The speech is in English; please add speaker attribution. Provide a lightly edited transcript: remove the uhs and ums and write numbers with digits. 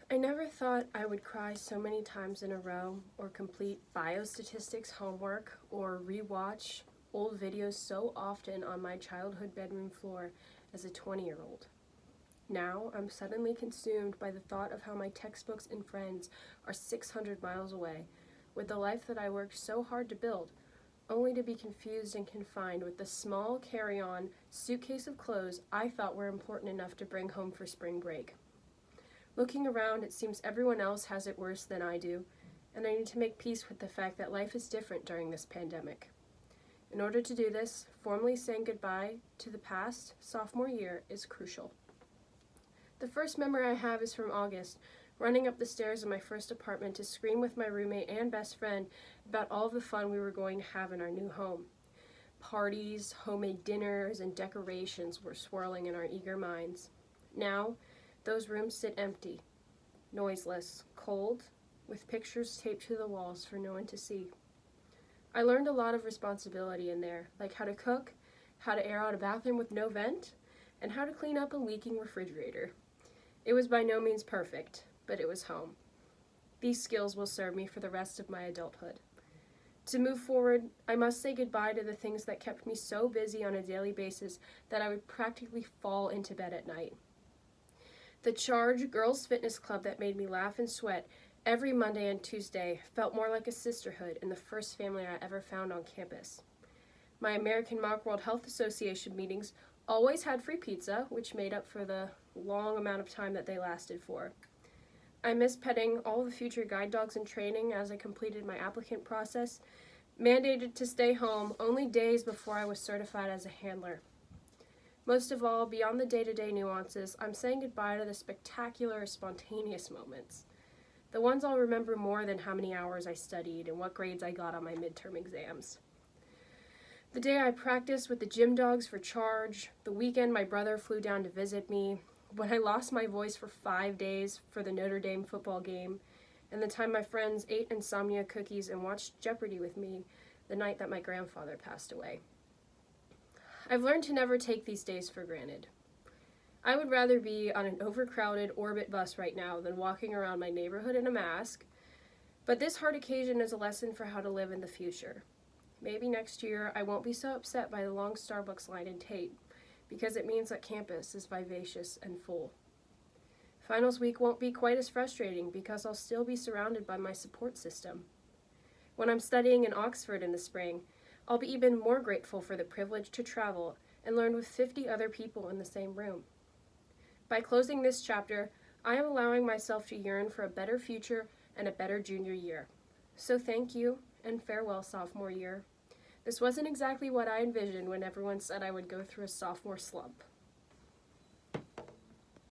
Speaker 1: I never thought I would cry so many times in a row, or complete biostatistics homework, or rewatch old videos so often on my childhood bedroom floor as a 20-year-old. Now I'm suddenly consumed by the thought of how my textbooks and friends are 600 miles away, with the life that I worked so hard to build, only to be confused and confined with the small carry-on suitcase of clothes I thought were important enough to bring home for spring break. Looking around, it seems everyone else has it worse than I do, and I need to make peace with the fact that life is different during this pandemic. In order to do this, formally saying goodbye to the past sophomore year is crucial. The first memory I have is from August, running up the stairs of my first apartment to scream with my roommate and best friend about all of the fun we were going to have in our new home. Parties, homemade dinners, and decorations were swirling in our eager minds. Now, those rooms sit empty, noiseless, cold, with pictures taped to the walls for no one to see. I learned a lot of responsibility in there, like how to cook, how to air out a bathroom with no vent, and how to clean up a leaking refrigerator. It was by no means perfect, but it was home. These skills will serve me for the rest of my adulthood. To move forward, I must say goodbye to the things that kept me so busy on a daily basis that I would practically fall into bed at night. The Charge Girls Fitness Club that made me laugh and sweat every Monday and Tuesday felt more like a sisterhood and the first family I ever found on campus. My American Mock World Health Association meetings always had free pizza, which made up for the long amount of time that they lasted for. I miss petting all the future guide dogs in training as I completed my applicant process, mandated to stay home only days before I was certified as a handler. Most of all, beyond the day-to-day nuances, I'm saying goodbye to the spectacular, spontaneous moments. The ones I'll remember more than how many hours I studied and what grades I got on my midterm exams. The day I practiced with the gym dogs for Charge, the weekend my brother flew down to visit me, when I lost my voice for 5 days for the Notre Dame football game, and the time my friends ate insomnia cookies and watched Jeopardy with me the night that my grandfather passed away. I've learned to never take these days for granted. I would rather be on an overcrowded Orbit bus right now than walking around my neighborhood in a mask, but this hard occasion is a lesson for how to live in the future. Maybe next year I won't be so upset by the long Starbucks line in Tate, because it means that campus is vivacious and full. Finals week won't be quite as frustrating because I'll still be surrounded by my support system. When I'm studying in Oxford in the spring, I'll be even more grateful for the privilege to travel and learn with 50 other people in the same room. By closing this chapter, I am allowing myself to yearn for a better future and a better junior year. So thank you, and farewell, sophomore year. This wasn't exactly what I envisioned when everyone said I would go through a sophomore slump.